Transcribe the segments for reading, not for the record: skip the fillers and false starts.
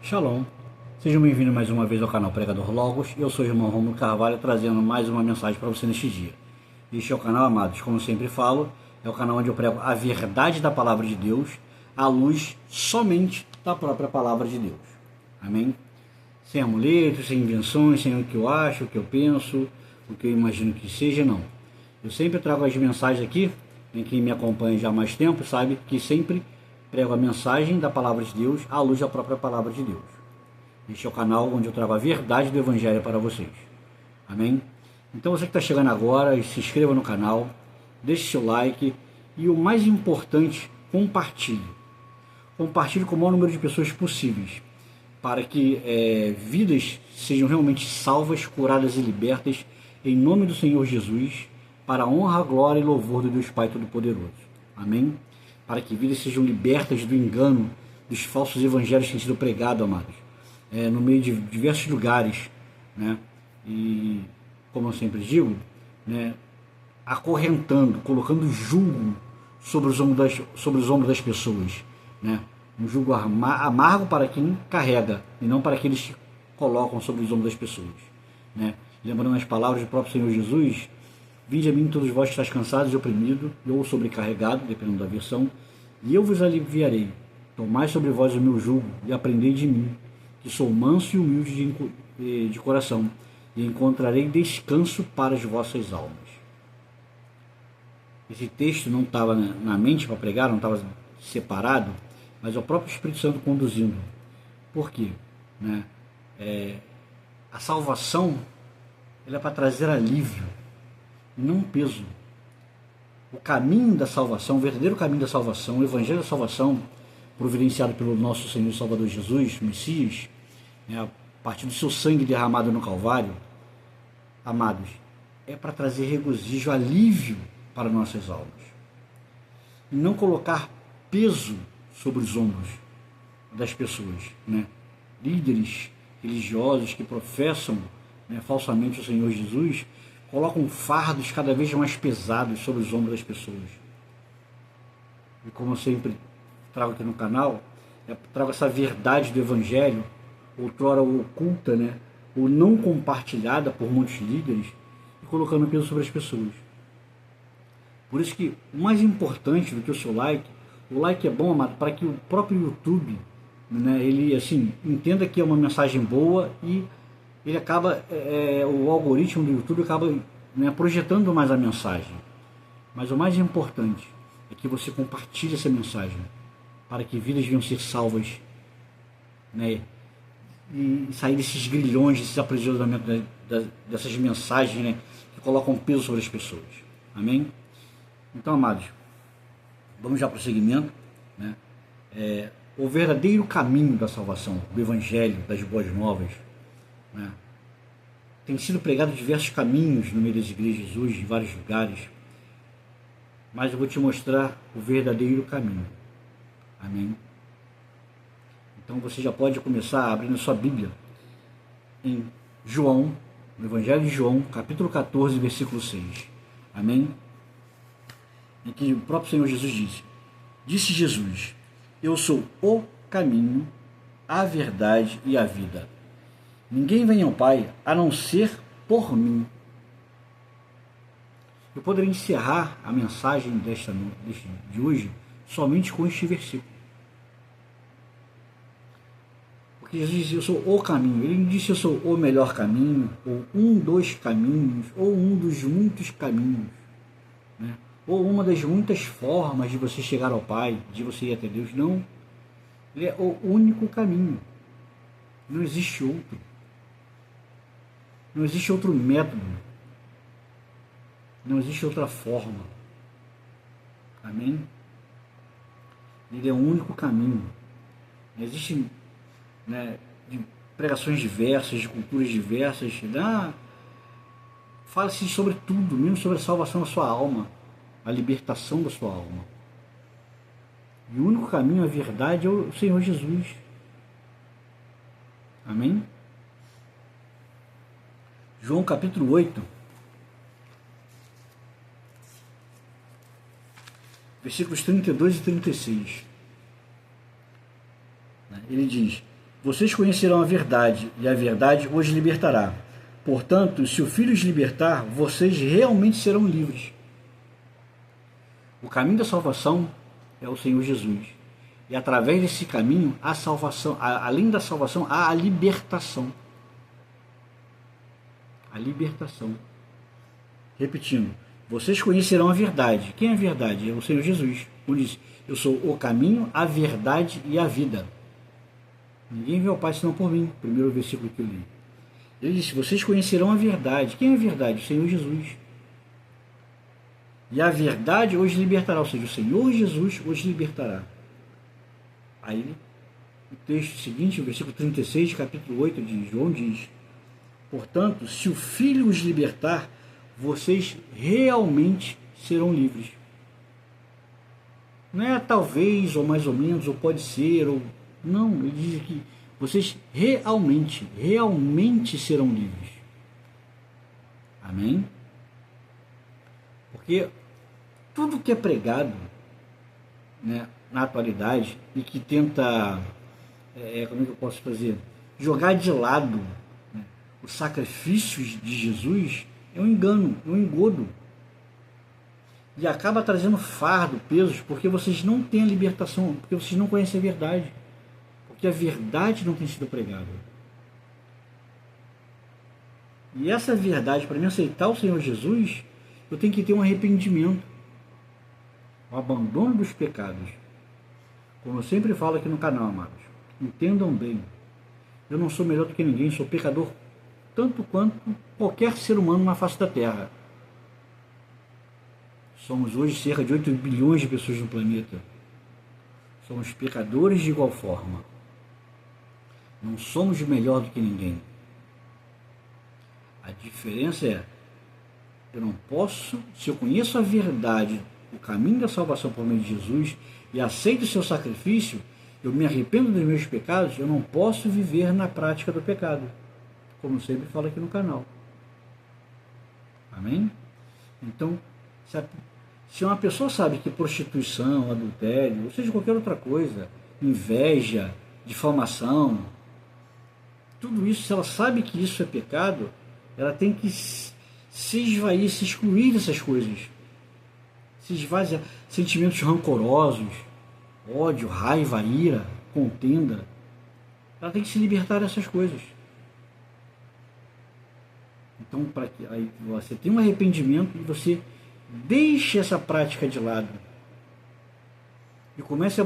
Shalom, sejam bem-vindos mais uma vez ao canal Pregador Logos. Eu sou o irmão Romulo Carvalho, trazendo mais uma mensagem para você neste dia. Este é o canal, amados, como eu sempre falo, é o canal onde eu prego a verdade da palavra de Deus à luz somente da própria palavra de Deus. Amém? Sem amuletos, sem invenções, sem o que eu acho, o que eu penso, o que eu imagino que seja, não. Eu sempre trago as mensagens aqui, quem me acompanha já há mais tempo sabe que sempre prego a mensagem da palavra de Deus à luz da própria palavra de Deus. Este é o canal onde eu trago a verdade do Evangelho para vocês. Amém? Então você que está chegando agora, se inscreva no canal, deixe seu like e o mais importante, compartilhe. Compartilhe com o maior número de pessoas possíveis, para que vidas sejam realmente salvas, curadas e libertas, em nome do Senhor Jesus, para a honra, glória e louvor do Deus Pai Todo-Poderoso. Amém? Para que vidas sejam libertas do engano, dos falsos evangelhos que têm sido pregados, amados, no meio de diversos lugares, né? E, como eu sempre digo, né, acorrentando, colocando julgo sobre os ombros das pessoas, né? Um jugo amargo para quem carrega e não para aqueles que colocam sobre os ombros das pessoas, né? Lembrando as palavras do próprio Senhor Jesus: vinde a mim todos vós que estáis cansados e oprimidos, ou sobrecarregados, dependendo da versão, e eu vos aliviarei. Tomai sobre vós o meu jugo e aprendei de mim, que sou manso e humilde de coração, e encontrarei descanso para as vossas almas. Esse texto não estava na mente para pregar, não estava separado, mas é o próprio Espírito Santo conduzindo. Por quê? Né? A salvação ela é para trazer alívio, não peso. O caminho da salvação, o verdadeiro caminho da salvação, o evangelho da salvação, providenciado pelo nosso Senhor e Salvador Jesus, Messias, né, a partir do seu sangue derramado no Calvário, amados, é para trazer regozijo, alívio para nossas almas. E não colocar peso sobre os ombros das pessoas, né? Líderes religiosos que professam, né, falsamente o Senhor Jesus, colocam fardos cada vez mais pesados sobre os ombros das pessoas. E como eu sempre trago aqui no canal, trago essa verdade do Evangelho, outrora oculta, né, ou não compartilhada por muitos líderes, e colocando peso sobre as pessoas. Por isso que o mais importante do que o seu like, o like é bom, amado, para que o próprio YouTube, né, ele assim, entenda que é uma mensagem boa e ele acaba, o algoritmo do YouTube acaba, né, projetando mais a mensagem. Mas o mais importante é que você compartilhe essa mensagem, para que vidas venham ser salvas, né, e sair desses grilhões, desses aprisionamentos, dessas mensagens, né, que colocam peso sobre as pessoas. Amém? Então, amados, vamos já para o seguimento, né? O verdadeiro caminho da salvação, do Evangelho, das boas novas, né? Tem sido pregado diversos caminhos no meio das igrejas hoje, em vários lugares, mas eu vou te mostrar o verdadeiro caminho. Amém? Então você já pode começar abrindo sua Bíblia em João, no Evangelho de João, capítulo 14, versículo 6. Amém? Em que o próprio Senhor Jesus disse Jesus: eu sou o caminho, a verdade e a vida. Ninguém vem ao Pai a não ser por mim. Eu poderia encerrar a mensagem de hoje somente com este versículo. Porque Jesus disse: eu sou o caminho. Ele não disse: eu sou o melhor caminho, ou um dos caminhos, ou um dos muitos caminhos, né? Ou uma das muitas formas de você chegar ao Pai, de você ir até Deus. Não. Ele é o único caminho. Não existe outro. Não existe outro método. Não existe outra forma. Amém? Ele é o único caminho. Existem, né, de pregações diversas, de culturas diversas. Fala-se sobre tudo, mesmo sobre a salvação da sua alma, a libertação da sua alma. E o único caminho, a verdade, é o Senhor Jesus. Amém? João capítulo 8, versículos 32 e 36. Ele diz: vocês conhecerão a verdade, e a verdade os libertará. Portanto, se o Filho os libertar, vocês realmente serão livres. O caminho da salvação é o Senhor Jesus. E através desse caminho, a salvação, além da salvação, há a libertação. A libertação. Repetindo, vocês conhecerão a verdade. Quem é a verdade? É o Senhor Jesus. Ele diz, eu sou o caminho, a verdade e a vida. Ninguém vê ao Pai senão por mim. Primeiro versículo que eu li. Ele disse, vocês conhecerão a verdade. Quem é a verdade? O Senhor Jesus. E a verdade os libertará. Ou seja, o Senhor Jesus os libertará. Aí, o texto seguinte, o versículo 36, capítulo 8 de João diz, portanto, se o Filho os libertar, vocês realmente serão livres. Não é talvez, ou mais ou menos, ou pode ser, ou... Não, ele diz aqui, vocês realmente serão livres. Amém? Porque tudo que é pregado, né, na atualidade, e que tenta, como é que eu posso fazer? Jogar de lado, né, os sacrifícios de Jesus, é um engano, é um engodo. E acaba trazendo fardo, pesos, porque vocês não têm a libertação, porque vocês não conhecem a verdade. Porque a verdade não tem sido pregada. E essa verdade, para mim aceitar o Senhor Jesus, eu tenho que ter um arrependimento, o abandono dos pecados. Como eu sempre falo aqui no canal, amados, entendam bem, eu não sou melhor do que ninguém, sou pecador tanto quanto qualquer ser humano na face da Terra. Somos hoje cerca de 8 bilhões de pessoas no planeta. Somos pecadores de igual forma. Não somos melhor do que ninguém. A diferença é, eu não posso, se eu conheço a verdade, o caminho da salvação por meio de Jesus, e aceito o seu sacrifício, eu me arrependo dos meus pecados, eu não posso viver na prática do pecado, como sempre falo aqui no canal. Amém? Então, se uma pessoa sabe que prostituição, adultério, ou seja, qualquer outra coisa, inveja, difamação, tudo isso, se ela sabe que isso é pecado, ela tem que se esvair, se excluir dessas coisas. Se esvaziar. Sentimentos rancorosos, ódio, raiva, ira, contenda. Ela tem que se libertar dessas coisas. Então, para que aí você tenha um arrependimento e você deixe essa prática de lado. E comece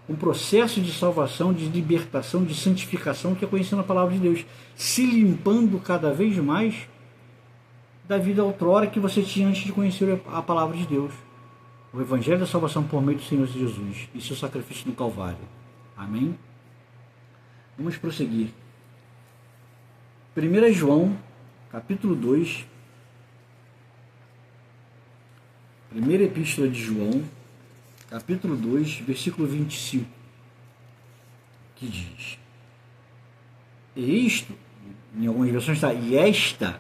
um processo de salvação, de libertação, de santificação, que é conhecendo a palavra de Deus. Se limpando cada vez mais da vida outrora que você tinha antes de conhecer a palavra de Deus. O Evangelho da salvação por meio do Senhor Jesus e seu sacrifício no Calvário. Amém? Vamos prosseguir. 1 João, capítulo 2. Primeira Epístola de João, capítulo 2, versículo 25. Que diz: E isto, em algumas versões está, e esta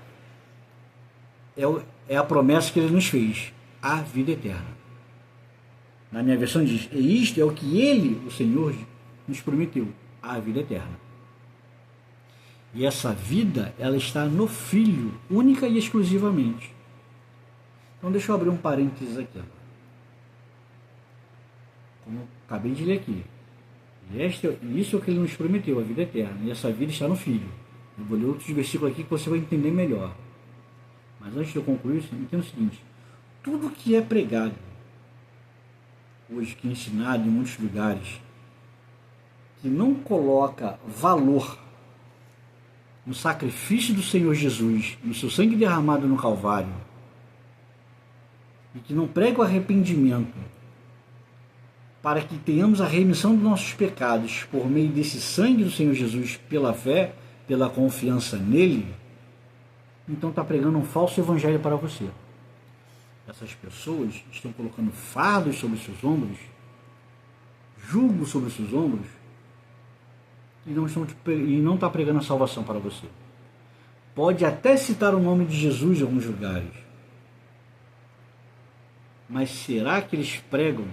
é a promessa que ele nos fez, a vida eterna. Na minha versão diz, e isto é o que ele, o Senhor, nos prometeu, a vida eterna. E essa vida, ela está no Filho, única e exclusivamente. Então deixa eu abrir um parênteses aqui. Como eu acabei de ler aqui. E isso é o que ele nos prometeu, a vida eterna. E essa vida está no Filho. Eu vou ler outros versículos aqui que você vai entender melhor. Mas antes de eu concluir, entenda o seguinte. Tudo que é pregado, hoje que é ensinado em muitos lugares, que não coloca valor no sacrifício do Senhor Jesus, no seu sangue derramado no Calvário, e que não prega o arrependimento, para que tenhamos a remissão dos nossos pecados por meio desse sangue do Senhor Jesus, pela fé, pela confiança nele, então está pregando um falso evangelho para você. Essas pessoas estão colocando fardos sobre os seus ombros, jugo sobre os seus ombros, e não está pregando a salvação para você. Pode até citar o nome de Jesus em alguns lugares, mas será que eles pregam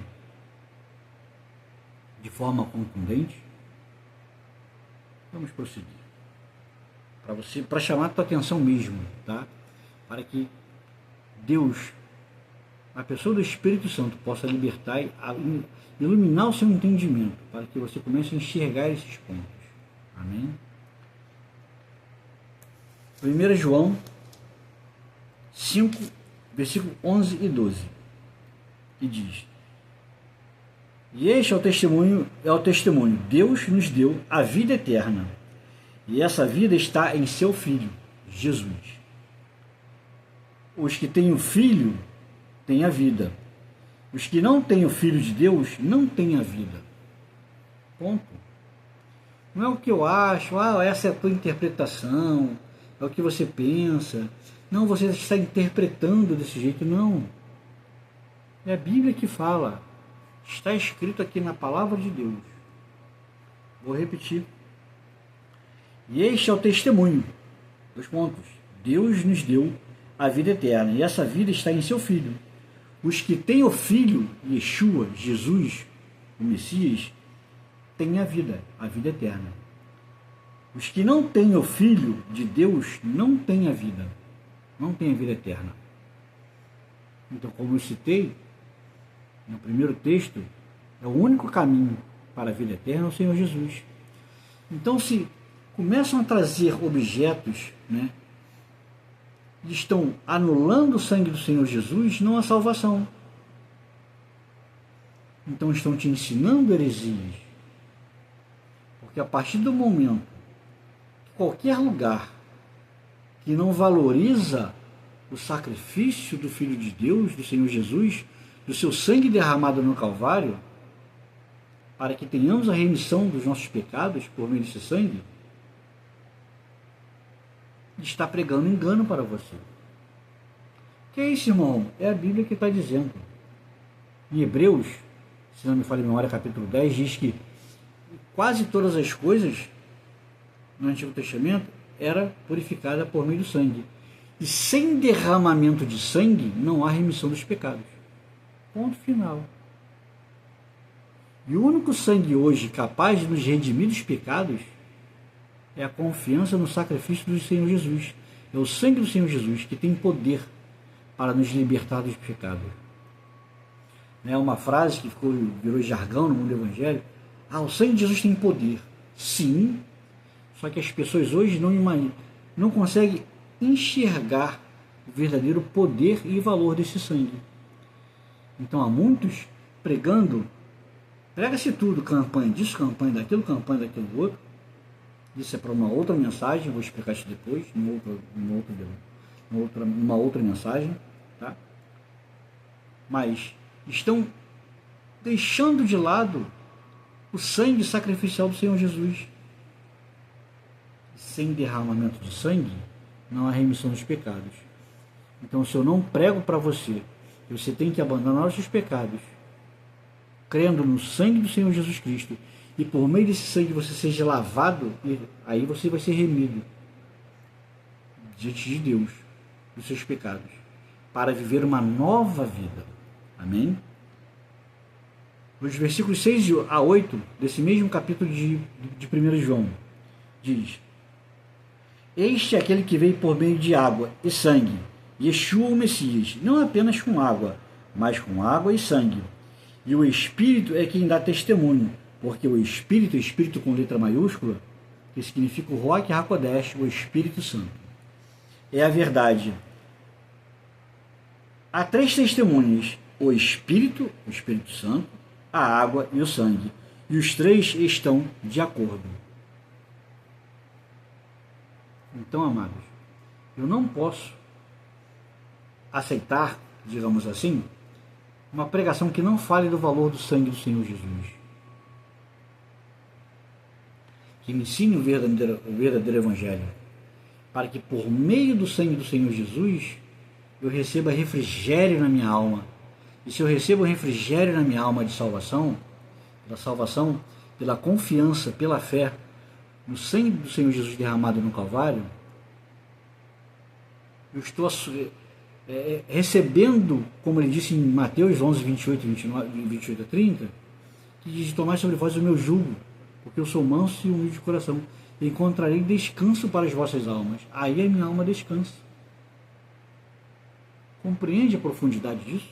de forma contundente? Vamos prosseguir. Para chamar a tua atenção mesmo, tá? Para que Deus, a pessoa do Espírito Santo, possa libertar e iluminar o seu entendimento, para que você comece a enxergar esses pontos. Amém? 1 João 5, versículo 11 e 12, que diz: e este é o testemunho, Deus nos deu a vida eterna, e essa vida está em seu Filho, Jesus. Os que têm o Filho têm a vida. Os que não têm o Filho de Deus não têm a vida. Ponto. Não é o que eu acho, essa é a tua interpretação, é o que você pensa. Não, você está interpretando desse jeito, não. É a Bíblia que fala. Está escrito aqui na palavra de Deus. Vou repetir. E este é o testemunho. 2 pontos. Deus nos deu a vida eterna, e essa vida está em seu Filho. Os que têm o Filho, Yeshua, Jesus, o Messias, têm a vida eterna. Os que não têm o Filho de Deus não têm a vida eterna. Então, como eu citei no primeiro texto, é o único caminho para a vida eterna, é o Senhor Jesus. Então, se começam a trazer objetos, né, estão anulando o sangue do Senhor Jesus, não a salvação. Então estão te ensinando heresias. Porque a partir do momento que qualquer lugar que não valoriza o sacrifício do Filho de Deus, do Senhor Jesus, do seu sangue derramado no Calvário, para que tenhamos a remissão dos nossos pecados por meio desse sangue, está pregando engano para você. Que é isso, irmão? É a Bíblia que está dizendo. Em Hebreus, se não me falha a memória, capítulo 10, diz que quase todas as coisas no Antigo Testamento era purificada por meio do sangue. E sem derramamento de sangue não há remissão dos pecados. Ponto final. E o único sangue hoje capaz de nos redimir dos pecados é a confiança no sacrifício do Senhor Jesus. É o sangue do Senhor Jesus que tem poder para nos libertar dos pecados. É uma frase que virou jargão no mundo evangélico. O sangue de Jesus tem poder. Sim, só que as pessoas hoje não conseguem enxergar o verdadeiro poder e valor desse sangue. Então há muitos pregando, prega-se tudo, campanha disso, campanha daquilo outro. Isso é para uma outra mensagem, vou explicar isso depois, numa outra mensagem, tá? Mas estão deixando de lado o sangue sacrificial do Senhor Jesus. Sem derramamento de sangue, não há remissão dos pecados. Então, se eu não prego para você que você tem que abandonar os seus pecados, crendo no sangue do Senhor Jesus Cristo, e por meio desse sangue você seja lavado, e aí você vai ser remido diante de Deus dos seus pecados, para viver uma nova vida. Amém? Nos versículos 6 a 8 desse mesmo capítulo de 1 João, diz: este é aquele que veio por meio de água e sangue, Yeshua o Messias, não apenas com água, mas com água e sangue. E o Espírito é quem dá testemunho, porque o Espírito com letra maiúscula, que significa o Ruach HaKodesh, o Espírito Santo, é a verdade. Há 3 testemunhas: o Espírito Santo, a água e o sangue. E os 3 estão de acordo. Então, amados, eu não posso aceitar, digamos assim, uma pregação que não fale do valor do sangue do Senhor Jesus, que me ensine o verdadeiro Evangelho, para que por meio do sangue do Senhor Jesus eu receba refrigério na minha alma. E se eu recebo refrigério na minha alma de salvação, pela confiança, pela fé no sangue do Senhor Jesus derramado no Calvário, eu estou recebendo, como ele disse em Mateus 11, 28 a 30, que diz: tomai sobre vós o meu jugo porque eu sou manso e humilde de coração. Encontrarei descanso para as vossas almas. Aí a minha alma descansa. Compreende a profundidade disso?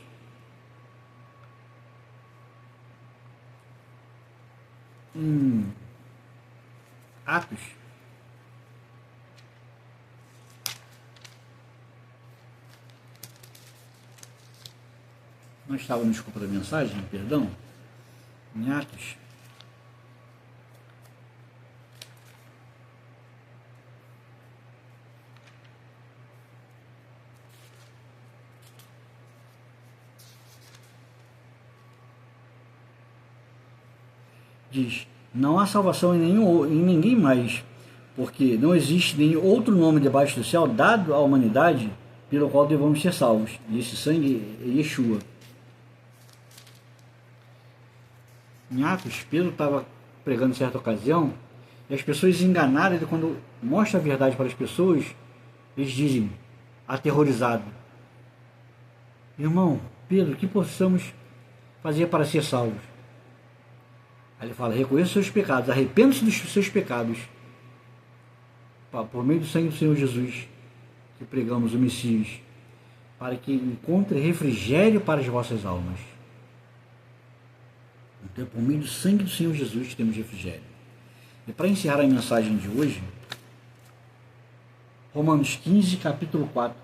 Em Atos, nós estávamos no escopo da mensagem, perdão, em Atos, diz: não há salvação em ninguém mais, porque não existe nenhum outro nome debaixo do céu dado à humanidade pelo qual devamos ser salvos. E esse sangue é Yeshua. Em Atos, Pedro estava pregando em certa ocasião, e as pessoas enganaram ele quando mostra a verdade para as pessoas, eles dizem, aterrorizado: irmão, Pedro, o que possamos fazer para ser salvos? Aí ele fala: reconheça os seus pecados, arrependa-se dos seus pecados, por meio do sangue do Senhor Jesus, que pregamos o Messias, para que encontre refrigério para as vossas almas. Então, por meio do sangue do Senhor Jesus que temos refrigério. E para encerrar a mensagem de hoje, Romanos 15, capítulo 4,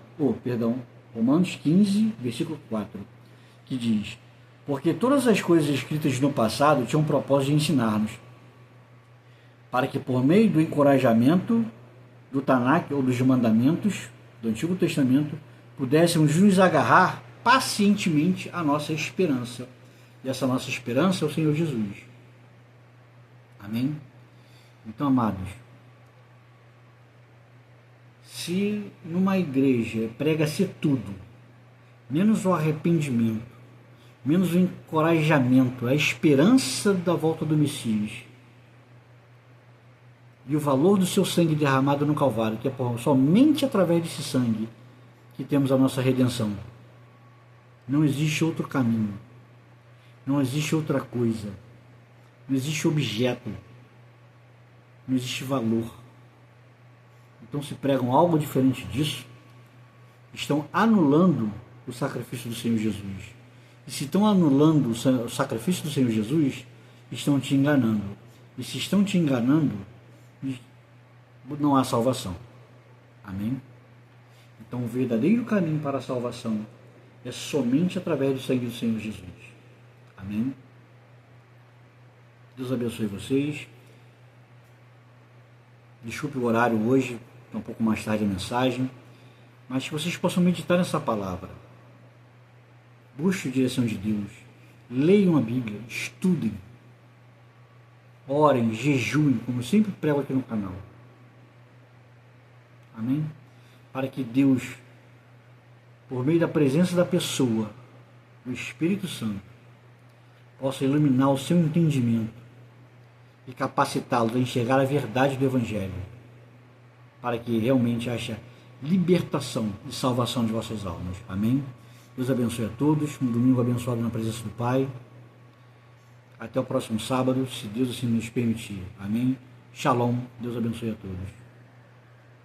Romanos 15, versículo 4, que diz: porque todas as coisas escritas no passado tinham um propósito de ensinar-nos, para que por meio do encorajamento do Tanakh ou dos mandamentos do Antigo Testamento pudéssemos nos agarrar pacientemente à nossa esperança. E essa nossa esperança é o Senhor Jesus. Amém? Então, amados, se numa igreja prega-se tudo, menos o arrependimento, menos o encorajamento, a esperança da volta do Messias e o valor do seu sangue derramado no Calvário, que é somente através desse sangue que temos a nossa redenção. Não existe outro caminho, não existe outra coisa, não existe objeto, não existe valor. Então, se pregam algo diferente disso, estão anulando o sacrifício do Senhor Jesus. E se estão anulando o sacrifício do Senhor Jesus, estão te enganando. E se estão te enganando, não há salvação. Amém? Então, o verdadeiro caminho para a salvação é somente através do sangue do Senhor Jesus. Amém? Deus abençoe vocês. Desculpe o horário hoje, é um pouco mais tarde a mensagem, mas que vocês possam meditar nessa palavra. Busque a direção de Deus. Leiam a Bíblia, estudem, orem, jejuem, como eu sempre prego aqui no canal. Amém? Para que Deus, por meio da presença da pessoa, do Espírito Santo, possa iluminar o seu entendimento e capacitá-lo a enxergar a verdade do Evangelho, para que realmente haja libertação e salvação de vossas almas. Amém? Deus abençoe a todos, um domingo abençoado na presença do Pai. Até o próximo sábado, se Deus assim nos permitir. Amém? Shalom, Deus abençoe a todos.